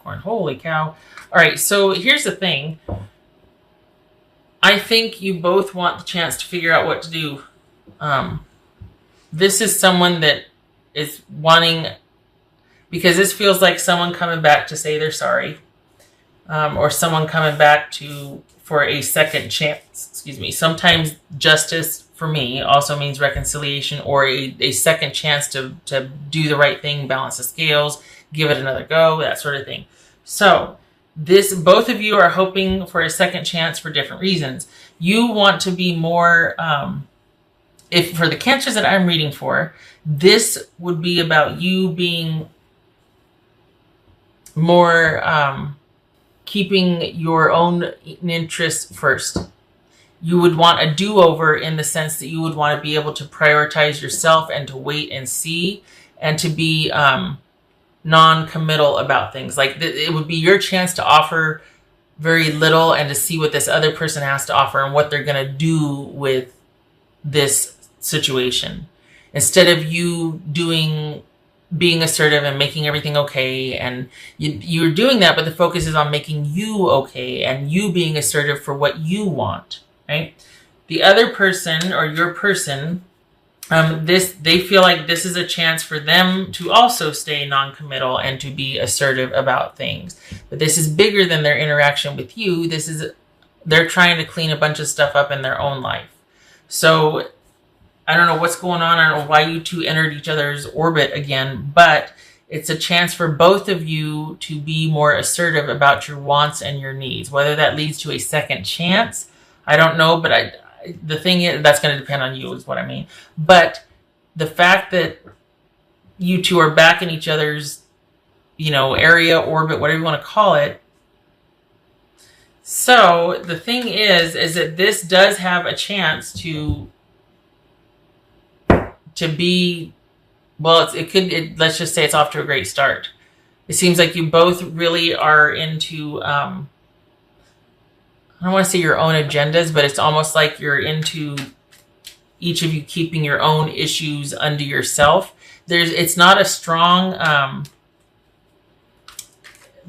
Capricorn. Holy cow. All right, so here's the thing. I think you both want the chance to figure out what to do. This is someone that is wanting, because this feels like someone coming back to say they're sorry, or someone coming back for a second chance. Excuse me. Sometimes justice for me also means reconciliation, or a second chance to do the right thing, balance the scales, give it another go, that sort of thing. So both of you are hoping for a second chance for different reasons. You want to be more, if for the Cancers that I'm reading for, this would be about you being more, keeping your own interests first. You would want a do-over in the sense that you would want to be able to prioritize yourself and to wait and see, and to be non-committal about things. Like it would be your chance to offer very little and to see what this other person has to offer and what they're going to do with this situation. Instead of you being assertive and making everything okay, and you're doing that, but the focus is on making you okay and you being assertive for what you want, right? The other person, or your person, they feel like this is a chance for them to also stay non-committal and to be assertive about things. But this is bigger than their interaction with you. They're trying to clean a bunch of stuff up in their own life. So I don't know what's going on. I don't know why you two entered each other's orbit again, but it's a chance for both of you to be more assertive about your wants and your needs. Whether that leads to a second chance, I don't know, but the thing is, that's going to depend on you, is what I mean. But the fact that you two are back in each other's, area, orbit, whatever you want to call it. So the thing is that this does have a chance to be, well, let's just say it's off to a great start. It seems like you both really are into, I don't want to say your own agendas, but it's almost like you're into each of you keeping your own issues unto yourself. It's not a strong,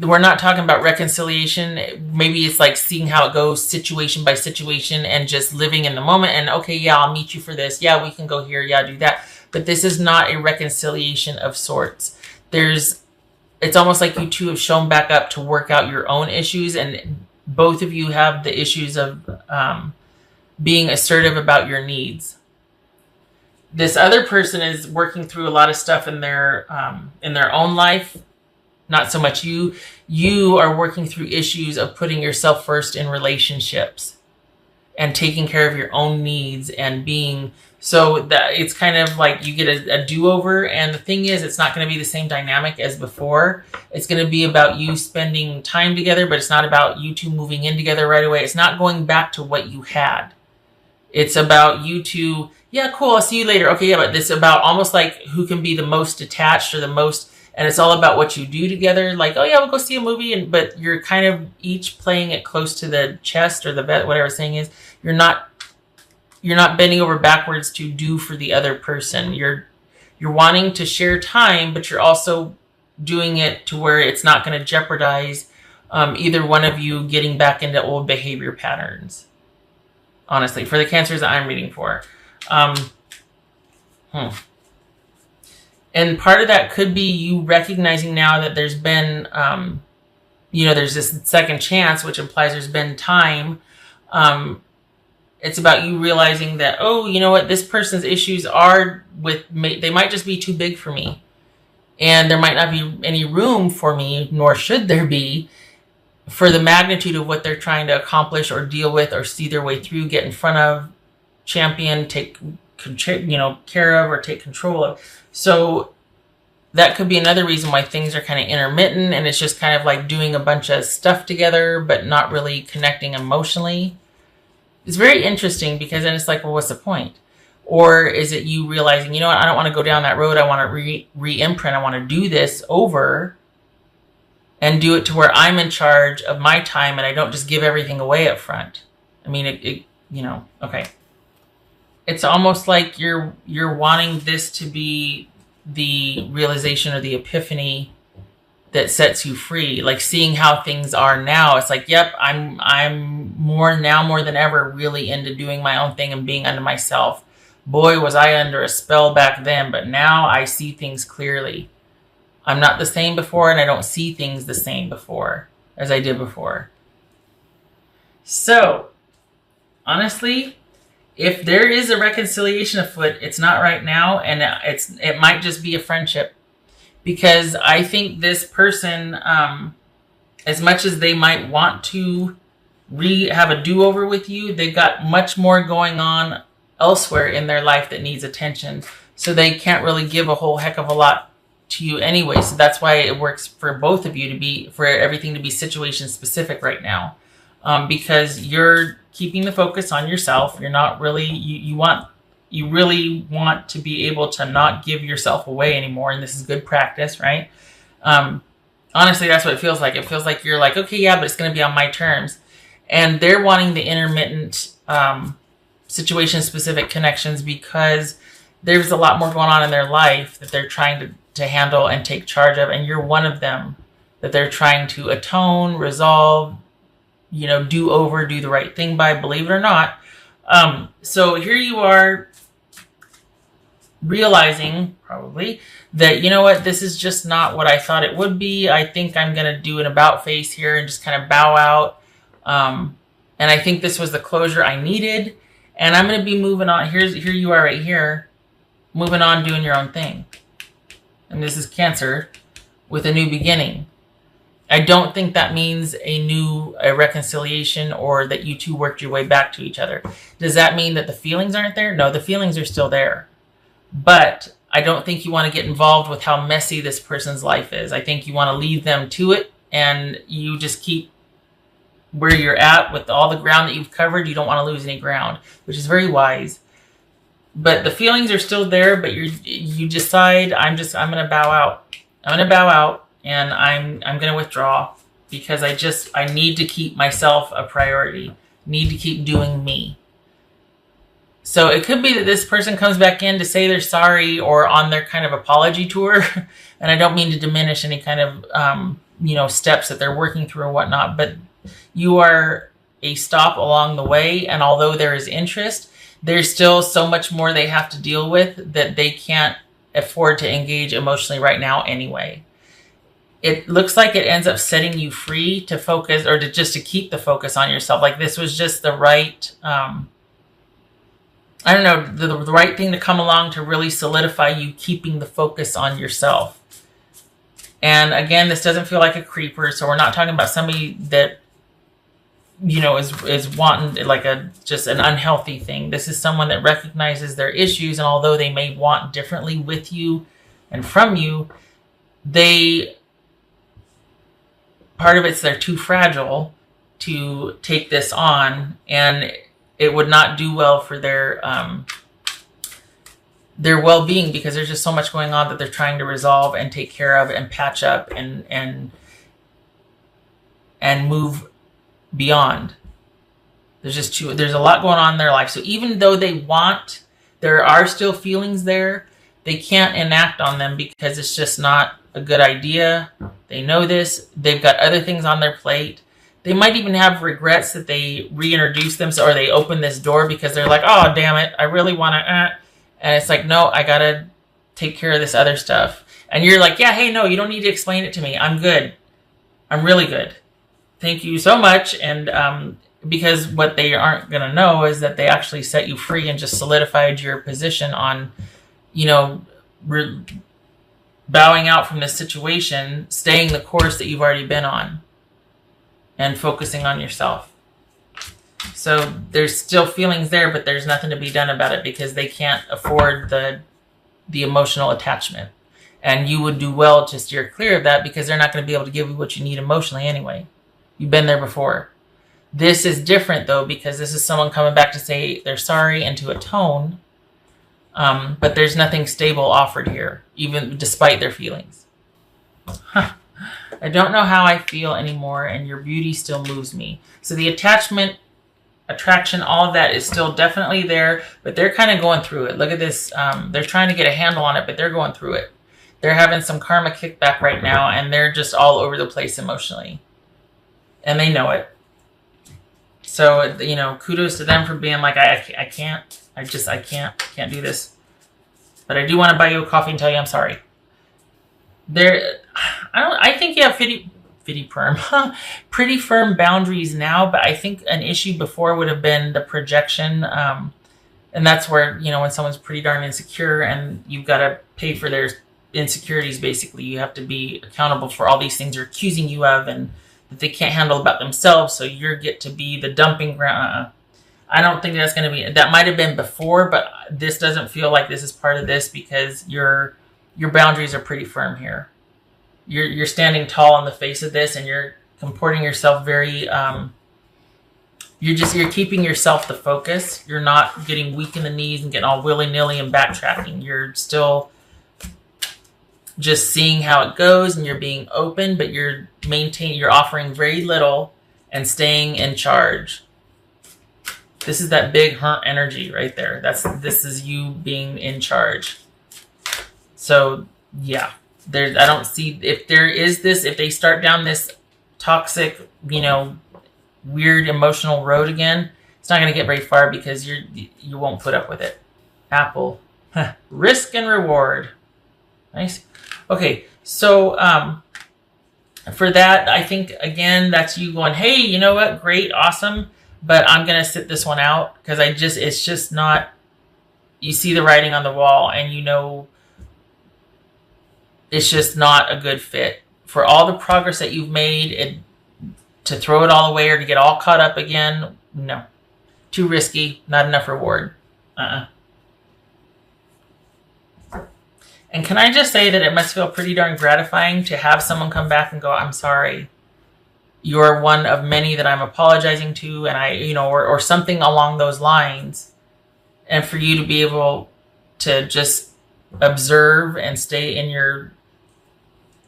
we're not talking about reconciliation. Maybe it's like seeing how it goes situation by situation and just living in the moment and, okay, yeah, I'll meet you for this. Yeah, we can go here. Yeah, do that. But this is not a reconciliation of sorts. It's almost like you two have shown back up to work out your own issues, and both of you have the issues of being assertive about your needs. This other person is working through a lot of stuff in their own life. Not so much you. You are working through issues of putting yourself first in relationships and taking care of your own needs and being, so that it's kind of like you get a do-over. And the thing is, it's not going to be the same dynamic as before. It's going to be about you spending time together, but it's not about you two moving in together right away. It's not going back to what you had. It's about you two, yeah, cool, I'll see you later. Okay, yeah, but it's about almost like who can be the most attached or the most, and it's all about what you do together. Like, oh yeah, we'll go see a movie, but you're kind of each playing it close to the chest or the vet, whatever the saying is. You're not bending over backwards to do for the other person. You're wanting to share time, but you're also doing it to where it's not going to jeopardize either one of you getting back into old behavior patterns. Honestly, for the Cancers that I'm reading for. And part of that could be you recognizing now that there's been, there's this second chance, which implies there's been time. It's about you realizing that, oh, you know what, this person's issues they might just be too big for me. And there might not be any room for me, nor should there be, for the magnitude of what they're trying to accomplish or deal with or see their way through, get in front of, champion, take care of, or take control of. So that could be another reason why things are kind of intermittent, and it's just kind of like doing a bunch of stuff together, but not really connecting emotionally. It's very interesting, because then it's like, well, what's the point? Or is it you realizing, you know what, I don't want to go down that road. I want to re-imprint. I want to do this over and do it to where I'm in charge of my time and I don't just give everything away up front. I mean, okay. It's almost like you're wanting this to be the realization or the epiphany that sets you free. Like seeing how things are now, it's like, yep, I'm more than ever really into doing my own thing and being unto myself. Boy, was I under a spell back then, but now I see things clearly. I'm not the same before, and I don't see things the same before as I did before. So, honestly, if there is a reconciliation afoot, it's not right now, and it might just be a friendship. Because I think this person, as much as they might want to have a do-over with you, they've got much more going on elsewhere in their life that needs attention. So they can't really give a whole heck of a lot to you anyway. So that's why it works for both of you for everything to be situation specific right now. Because you're keeping the focus on yourself. You're not really, you really want to be able to not give yourself away anymore. And this is good practice, right? Honestly, that's what it feels like. It feels like you're like, okay, yeah, but it's going to be on my terms. And they're wanting the intermittent situation-specific connections because there's a lot more going on in their life that they're trying to handle and take charge of. And you're one of them that they're trying to atone, resolve, do over, do the right thing by, believe it or not. So here you are, realizing probably that, you know what, this is just not what I thought it would be. I think I'm going to do an about face here and just kind of bow out. And I think this was the closure I needed. And I'm going to be moving on. Here you are right here, moving on, doing your own thing. And this is Cancer with a new beginning. I don't think that means a reconciliation or that you two worked your way back to each other. Does that mean that the feelings aren't there? No, the feelings are still there. But I don't think you want to get involved with how messy this person's life is. I think you want to leave them to it, and you just keep where you're at with all the ground that you've covered. You don't want to lose any ground, which is very wise. But the feelings are still there, but you decide, I'm going to bow out. I'm going to bow out, and I'm going to withdraw because I need to keep myself a priority. Need to keep doing me. So it could be that this person comes back in to say they're sorry or on their kind of apology tour. And I don't mean to diminish any kind of, steps that they're working through or whatnot, but you are a stop along the way. And although there is interest, there's still so much more they have to deal with that they can't afford to engage emotionally right now anyway. It looks like it ends up setting you free to focus or to keep the focus on yourself. Like this was just the right, the right thing to come along to really solidify you keeping the focus on yourself. And again, this doesn't feel like a creeper. So we're not talking about somebody that, is wanting like just an unhealthy thing. This is someone that recognizes their issues. And although they may want differently with you and from you, part of it's they're too fragile to take this on, and it would not do well for their well-being because there's just so much going on that they're trying to resolve and take care of and patch up and move beyond. There's a lot going on in their life. So even though there are still feelings there, they can't enact on them because it's just not a good idea. They know this. They've got other things on their plate. They might even have regrets that they reintroduced them or they opened this door because they're like, oh, damn it, I really want to. And it's like, no, I got to take care of this other stuff. And you're like, yeah, hey, no, you don't need to explain it to me. I'm good. I'm really good. Thank you so much. And because what they aren't going to know is that they actually set you free and just solidified your position on, bowing out from this situation, staying the course that you've already been on, and focusing on yourself. So there's still feelings there, but there's nothing to be done about it because they can't afford the emotional attachment. And you would do well to steer clear of that because they're not going to be able to give you what you need emotionally anyway. You've been there before. This is different though because this is someone coming back to say they're sorry and to atone. But there's nothing stable offered here, even despite their feelings. I don't know how I feel anymore, and your beauty still moves me. So the attachment, attraction, all of that is still definitely there, but they're kind of going through it. Look at this. They're trying to get a handle on it, but they're going through it. They're having some karma kickback right now, and they're just all over the place emotionally. And they know it. So, kudos to them for being like, I can't do this. But I do want to buy you a coffee and tell you I'm sorry. I think you have pretty firm boundaries now, but I think an issue before would have been the projection. And that's where, when someone's pretty darn insecure and you've got to pay for their insecurities, basically, you have to be accountable for all these things they're accusing you of and that they can't handle about themselves. So you get to be the dumping ground. I don't think that's going to be, that might have been before, but this doesn't feel like this is part of this because your boundaries are pretty firm here. You're standing tall in the face of this and you're comporting yourself very, you're keeping yourself the focus. You're not getting weak in the knees and getting all willy-nilly and backtracking. You're still just seeing how it goes and you're being open, but you're offering very little and staying in charge. This is that big hunt energy right there. This is you being in charge. So yeah, I don't see if they start down this toxic, weird emotional road again, it's not going to get very far because you won't put up with it. Apple. Risk and reward. Nice. Okay, so for that, I think, again, that's you going, hey, you know what? Great, awesome, but I'm going to sit this one out because it's just not, you see the writing on the wall and it's just not a good fit. For all the progress that you've made, to throw it all away or to get all caught up again, no. Too risky, not enough reward. And can I just say that it must feel pretty darn gratifying to have someone come back and go, I'm sorry. You're one of many that I'm apologizing to, and or something along those lines. And for you to be able to just observe and stay in your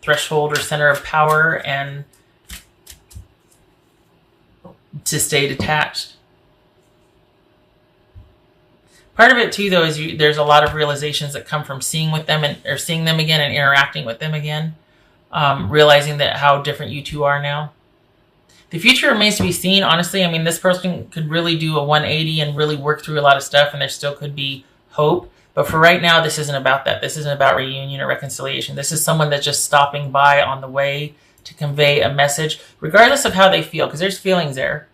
threshold or center of power and to stay detached. Part of it too, though, is there's a lot of realizations that come from seeing them again and interacting with them again, realizing that how different you two are now. The future remains to be seen. Honestly, I mean, this person could really do a 180 and really work through a lot of stuff, and there still could be hope. But for right now, this isn't about that. This isn't about reunion or reconciliation. This is someone that's just stopping by on the way to convey a message, regardless of how they feel, because there's feelings there.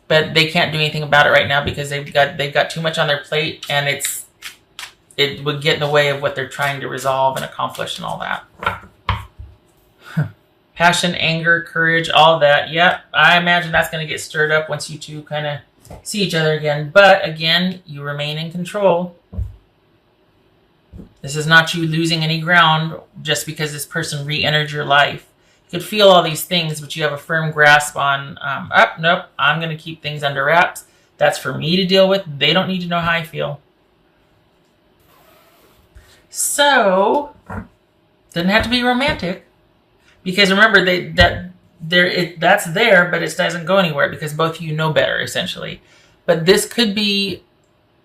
But they can't do anything about it right now because they've got too much on their plate, and it would get in the way of what they're trying to resolve and accomplish and all that. Passion, anger, courage, all of that. Yep, I imagine that's going to get stirred up once you two kind of see each other again. But again, you remain in control. This is not you losing any ground just because this person re-entered your life. You could feel all these things, but you have a firm grasp on, nope, I'm going to keep things under wraps. That's for me to deal with. They don't need to know how I feel. So, doesn't have to be romantic. Because remember, that's there, but it doesn't go anywhere because both of you know better, essentially. But this could be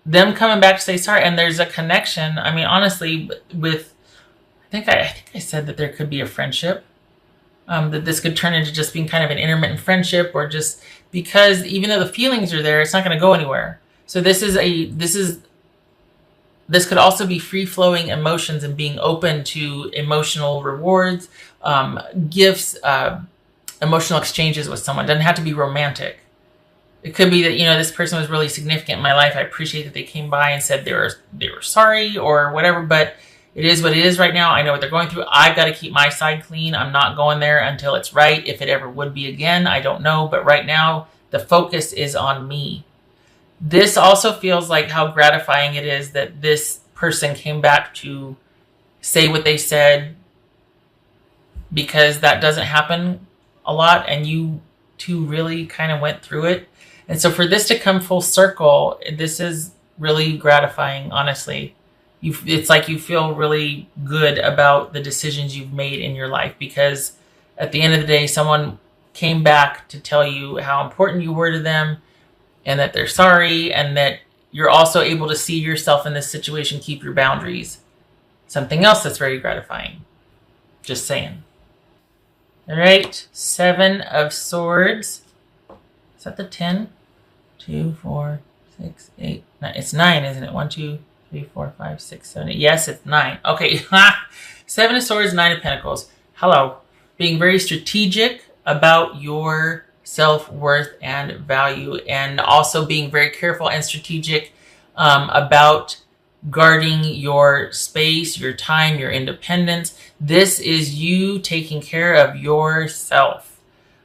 them coming back to say sorry, and there's a connection. I mean, honestly, with I think I said that there could be a friendship. That this could turn into just being kind of an intermittent friendship, or just because even though the feelings are there, it's not going to go anywhere. So this could also be free-flowing emotions and being open to emotional rewards, gifts, emotional exchanges with someone. It doesn't have to be romantic. It could be that, this person was really significant in my life. I appreciate that they came by and said they were sorry or whatever, but it is what it is right now. I know what they're going through. I've got to keep my side clean. I'm not going there until it's right. If it ever would be again, I don't know. But right now, the focus is on me. This also feels like how gratifying it is that this person came back to say what they said, because that doesn't happen a lot, and you two really kind of went through it. And so for this to come full circle, this is really gratifying, honestly. It's like you feel really good about the decisions you've made in your life, because at the end of the day, someone came back to tell you how important you were to them and that they're sorry, and that you're also able to see yourself in this situation, keep your boundaries. Something else that's very gratifying. Just saying. All right, 7 of Swords. Is that the 10? 2, 4, 6, 8, 9. It's 9, isn't it? 1, 2, 3, 4, 5, 6, 7, 8. Yes, it's 9. Okay. 7 of Swords, 9 of Pentacles. Hello. Being very strategic about your self-worth and value, and also being very careful and strategic about guarding your space, your time, your independence. This is you taking care of yourself.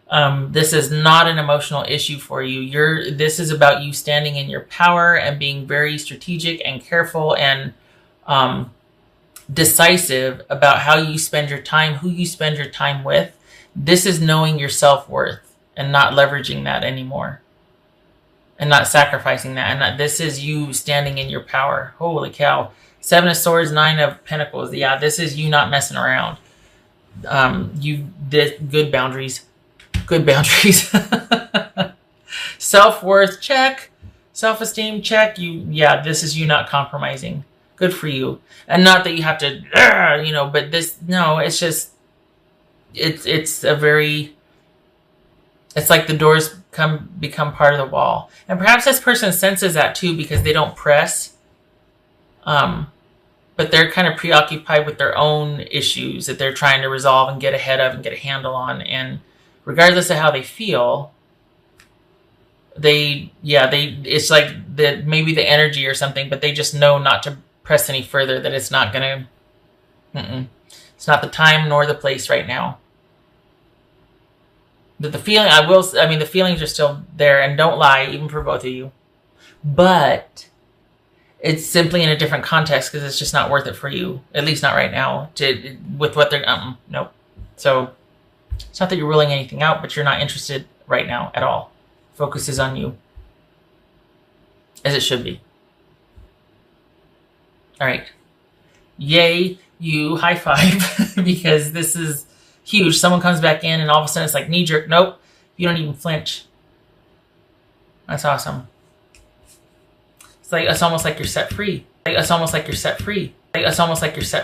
This is not an emotional issue for you. This is about you standing in your power and being very strategic and careful and decisive about how you spend your time, who you spend your time with. This is knowing your self-worth and not leveraging that anymore and not sacrificing that. And this is you standing in your power. Holy cow. 7 of Swords, 9 of Pentacles. Yeah, this is you not messing around. You did good boundaries. Good boundaries. Self-worth, check. Self-esteem, check. This is you not compromising. Good for you. And not that you have to, but it's just, it's like the doors become part of the wall. And perhaps this person senses that too, because they don't press. But they're kind of preoccupied with their own issues that they're trying to resolve and get ahead of and get a handle on. And regardless of how they feel, it's like maybe the energy or something, but they just know not to press any further, that it's not going to, it's not the time nor the place right now. But the feelings are still there, and don't lie, even for both of you. But it's simply in a different context, because it's just not worth it for you, at least not right now, with what they're, nope. So it's not that you're ruling anything out, but you're not interested right now at all. Focus is on you, as it should be. All right. Yay, you, high five, because this is huge. Someone comes back in and all of a sudden it's like knee jerk. Nope. You don't even flinch. That's awesome. It's almost like you're set free. It's almost like you're set free. It's almost like you're set